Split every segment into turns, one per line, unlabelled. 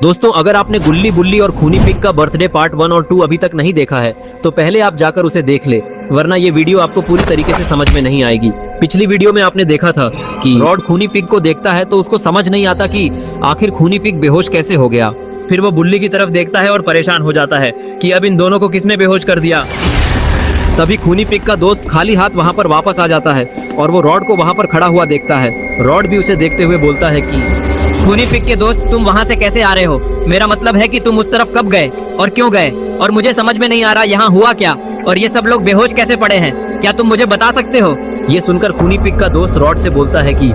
दोस्तों, अगर आपने गुल्ली बुल्ली और खूनी पिग का बर्थडे पार्ट 1 और 2 अभी तक नहीं देखा है तो पहले आप जाकर उसे देख ले, वरना ये वीडियो आपको पूरी तरीके से समझ में नहीं आएगी। पिछली वीडियो में आपने देखा था कि रॉड खूनी पिग को देखता है तो उसको समझ नहीं आता कि आखिर खूनी पिग बेहोश कैसे हो गया। फिर वो बुल्ली की तरफ देखता है और परेशान हो जाता है कि अब इन दोनों को किसने बेहोश कर दिया। तभी खूनी पिग का दोस्त खाली हाथ वहाँ पर वापस आ जाता है और वो रॉड को वहाँ पर खड़ा हुआ देखता है। रॉड भी उसे देखते हुए बोलता है कि
खूनी पिग के दोस्त, तुम वहाँ से कैसे आ रहे हो? मेरा मतलब है कि तुम उस तरफ कब गए और क्यों गए, और मुझे समझ में नहीं आ रहा यहाँ हुआ क्या, और ये सब लोग बेहोश कैसे पड़े हैं, क्या तुम मुझे बता सकते हो?
ये सुनकर खूनी पिग का दोस्त रॉड से बोलता है कि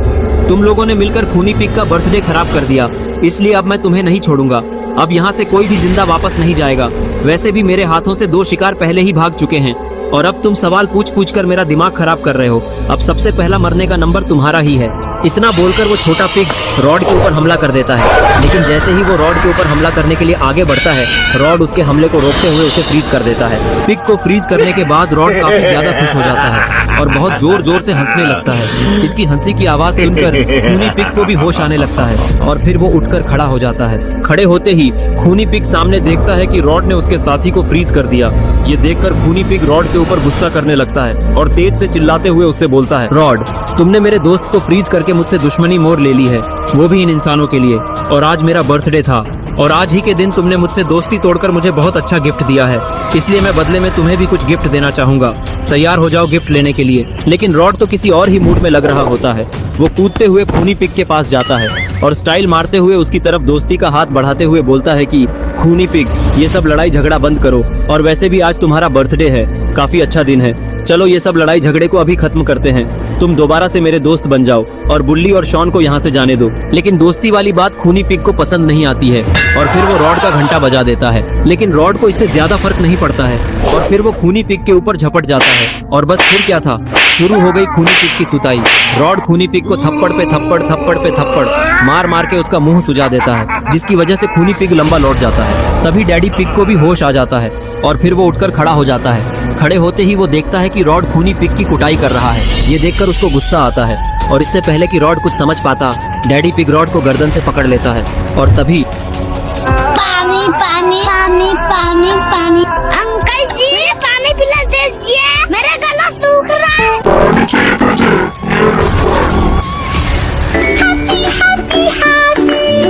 तुम लोगों ने मिलकर खूनी पिग का बर्थडे खराब कर दिया, इसलिए अब मैं तुम्हें नहीं छोड़ूंगा। अब यहाँ से कोई भी जिंदा वापस नहीं जाएगा। वैसे भी मेरे हाथों से 2 शिकार पहले ही भाग चुके हैं और अब तुम सवाल पूछ पूछ कर मेरा दिमाग खराब कर रहे हो। अब सबसे पहला मरने का नंबर तुम्हारा ही है। इतना बोलकर वो छोटा पिग रॉड के ऊपर हमला कर देता है, लेकिन जैसे ही वो रॉड के ऊपर हमला करने के लिए आगे बढ़ता है, रॉड उसके हमले को रोकते हुए उसे फ्रीज कर देता है। पिग को फ्रीज करने के बाद रॉड काफी ज्यादा खुश हो जाता है और बहुत जोर जोर से हंसने लगता है। इसकी हंसी की आवाज सुनकर खूनी पिग को भी होश आने लगता है और फिर वो उठकर खड़ा हो जाता है। खड़े होते ही खूनी पिग सामने देखता है कि रॉड ने उसके साथी को फ्रीज कर दिया। ये देखकर खूनी पिग रॉड के ऊपर गुस्सा करने लगता है और तेज से चिल्लाते हुए उससे बोलता है, रॉड, तुमने मेरे दोस्त को फ्रीज करके मुझसे दुश्मनी मोड़ ले ली है, वो भी इन इंसानों के लिए। और आज मेरा बर्थडे था और आज ही के दिन तुमने मुझसे दोस्ती तोड़कर मुझे बहुत अच्छा गिफ्ट दिया है, इसलिए मैं बदले में तुम्हें भी कुछ गिफ्ट देना चाहूंगा। तैयार हो जाओ गिफ्ट लेने के लिए। लेकिन रॉड तो किसी और ही मूड में लग रहा होता है। वो कूदते हुए खूनी पिग के पास जाता है और स्टाइल मारते हुए उसकी तरफ दोस्ती का हाथ बढ़ाते हुए बोलता है कि खूनी पिग, ये सब लड़ाई झगड़ा बंद करो, और वैसे भी आज तुम्हारा बर्थडे है, काफी अच्छा दिन है। चलो ये सब लड़ाई झगड़े को अभी खत्म करते हैं। तुम दोबारा से मेरे दोस्त बन जाओ और बुल्ली और शॉन को यहाँ से जाने दो। लेकिन दोस्ती वाली बात खूनी पिग को पसंद नहीं आती है और फिर वो रॉड का घंटा बजा देता है। लेकिन रॉड को इससे ज्यादा फर्क नहीं पड़ता है और फिर वो खूनी पिग के ऊपर झपट जाता है और बस फिर क्या था, शुरू हो गई खूनी पिग की सुताई। रॉड खूनी पिग को थप्पड़ पे थप्पड़ थप्पड़ पे थप्पड़ मार मार के उसका मुंह सुजा देता है, जिसकी वजह से खूनी पिग लंबा लौट जाता है। तभी डैडी पिग को भी होश आ जाता है और फिर वो उठकर खड़ा हो जाता है। खड़े होते ही वो देखता है कि रॉड खूनी पिग की कुटाई कर रहा है। ये देखकर उसको गुस्सा आता है और इससे पहले कि रॉड कुछ समझ पाता, डैडी पिग रॉड को गर्दन से पकड़ लेता है और तभी
पानी पानी पानी पानी पानी, अंकल जी पानी पिला दीजिए, मेरा गला सूख रहा है। हाथी, हाथी।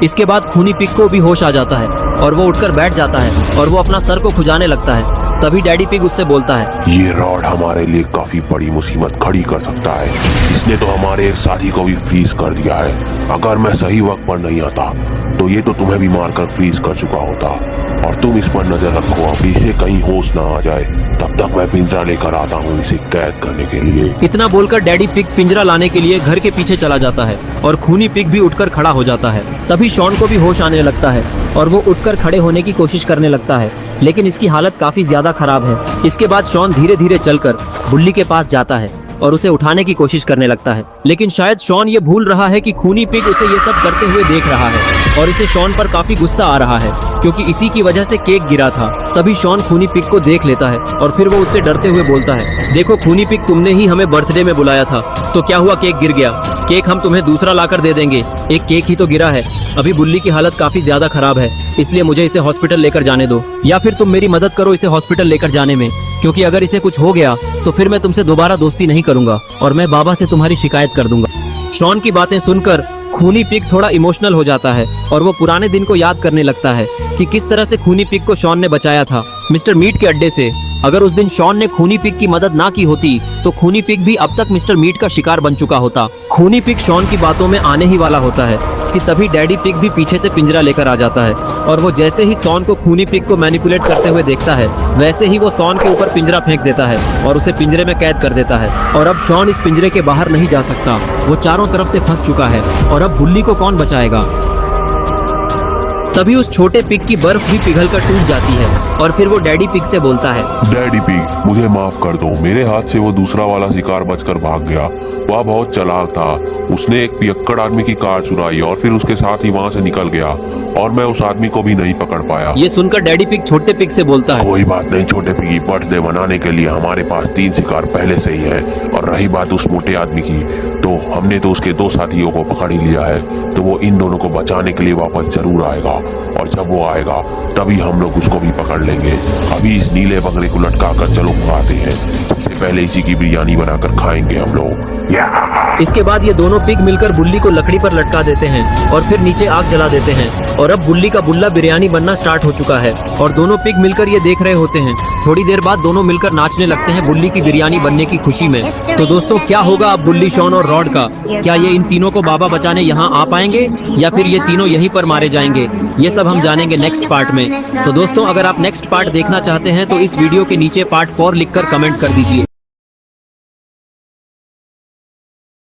इसके बाद खूनी पिग को भी होश आ जाता है और वो उठकर बैठ जाता है और वो अपना सर को खुजाने लगता है। तभी डैडी पिग उससे बोलता है,
ये रॉड हमारे लिए काफी बड़ी मुसीबत खड़ी कर सकता है। इसने तो हमारे एक साथी को भी फ्रीज कर दिया है। अगर मैं सही वक्त पर नहीं आता तो ये तो तुम्हें भी मारकर फ्रीज कर चुका होता। और तुम इस पर नजर रखो, अभी इसे कहीं होश ना आ जाए, तब तक मैं पिंजरा लेकर आता हूँ इसे कैद करने के लिए।
इतना बोलकर डैडी पिग पिंजरा लाने के लिए घर के पीछे चला जाता है और खूनी पिग भी उठकर खड़ा हो जाता है। तभी शॉन को भी होश आने लगता है और वो उठकर खड़े होने की कोशिश करने लगता है, लेकिन इसकी हालत काफी ज्यादा खराब है। इसके बाद शॉन धीरे धीरे चलकर बुल्ली के पास जाता है और उसे उठाने की कोशिश करने लगता है। लेकिन शायद शॉन ये भूल रहा है कि खूनी पिग उसे ये सब करते हुए देख रहा है और इसे शॉन पर काफी गुस्सा आ रहा है, क्योंकि इसी की वजह से केक गिरा था। तभी शॉन खूनी पिग को देख लेता है और फिर वो उससे डरते हुए बोलता है, देखो खूनी पिग, तुमने ही हमें बर्थडे में बुलाया था, तो क्या हुआ केक गिर गया? केक हम तुम्हें दूसरा लाकर दे देंगे, एक केक ही तो गिरा है। अभी बुल्ली की हालत काफी ज्यादा खराब है, इसलिए मुझे इसे हॉस्पिटल लेकर जाने दो, या फिर तुम मेरी मदद करो इसे हॉस्पिटल लेकर जाने में, क्योंकि अगर इसे कुछ हो गया तो फिर मैं तुमसे दोबारा दोस्ती नहीं करूंगा और मैं बाबा से तुम्हारी शिकायत कर दूंगा। शॉन की बातें सुनकर खूनी पिग थोड़ा इमोशनल हो जाता है और वो पुराने दिन को याद करने लगता है कि किस तरह से खूनी पिग को शॉन ने बचाया था मिस्टर मीट के अड्डे से। अगर उस दिन शॉन ने खूनी पिग की मदद ना की होती तो खूनी पिग भी अब तक मिस्टर मीट का शिकार बन चुका होता। खूनी पिग शॉन की बातों में आने ही वाला होता है कि तभी डैडी पिग भी पीछे से पिंजरा लेकर आ जाता है और वो जैसे ही शॉन को खूनी पिग को मैनिपुलेट करते हुए देखता है, वैसे ही वो शॉन के ऊपर पिंजरा फेंक देता है और उसे पिंजरे में कैद कर देता है। और अब शॉन इस पिंजरे के बाहर नहीं जा सकता, वो चारों तरफ से फंस चुका है और अब बुल्ली को कौन बचाएगा। तभी उस छोटे पिग की बर्फ भी पिघलकर टूट जाती है और फिर वो डैडी पिग से बोलता है,
डैडी पिग, मुझे माफ कर दो, मेरे हाथ से वो दूसरा वाला शिकार बचकर भाग गया। वह बहुत चालाक था, उसने एक पियक्कड़ आदमी की कार चुराई और फिर उसके साथ ही वहाँ से निकल गया और मैं उस आदमी को भी नहीं पकड़ पाया।
ये सुनकर डैडी पिग छोटे पिग से बोलता है,
कोई बात नहीं छोटे पिगी, बर्थडे मनाने के लिए हमारे पास 3 शिकार पहले से ही है। और रही बात उस मोटे आदमी की, तो हमने तो उसके 2 साथियों को पकड़ ही लिया है, तो वो इन दोनों को बचाने के लिए वापस जरूर आएगा, और जब वो आएगा तभी हम लोग उसको भी पकड़ लेंगे। अभी इस नीले बकरे को लटका कर चलो खाते हैं, सबसे पहले इसी की बिरयानी बनाकर खाएंगे हम लोग।
इसके बाद ये दोनों पिग मिलकर बुल्ली को लकड़ी पर लटका देते हैं और फिर नीचे आग जला देते हैं, और अब बुल्ली का बुल्ला बिरयानी बनना स्टार्ट हो चुका है और दोनों पिग मिलकर ये देख रहे होते हैं। थोड़ी देर बाद दोनों मिलकर नाचने लगते हैं बुल्ली की बिरयानी बनने की खुशी में। तो दोस्तों, क्या होगा अब बुल्ली, शॉन और रॉड का? क्या ये इन तीनों को बाबा बचाने यहाँ आ पाएंगे या फिर ये तीनों यहीं पर मारे जाएंगे? ये सब हम जानेंगे नेक्स्ट पार्ट में। तो दोस्तों, अगर आप नेक्स्ट पार्ट देखना चाहते हैं तो इस वीडियो के नीचे पार्ट 4 लिखकर कमेंट कर दीजिए।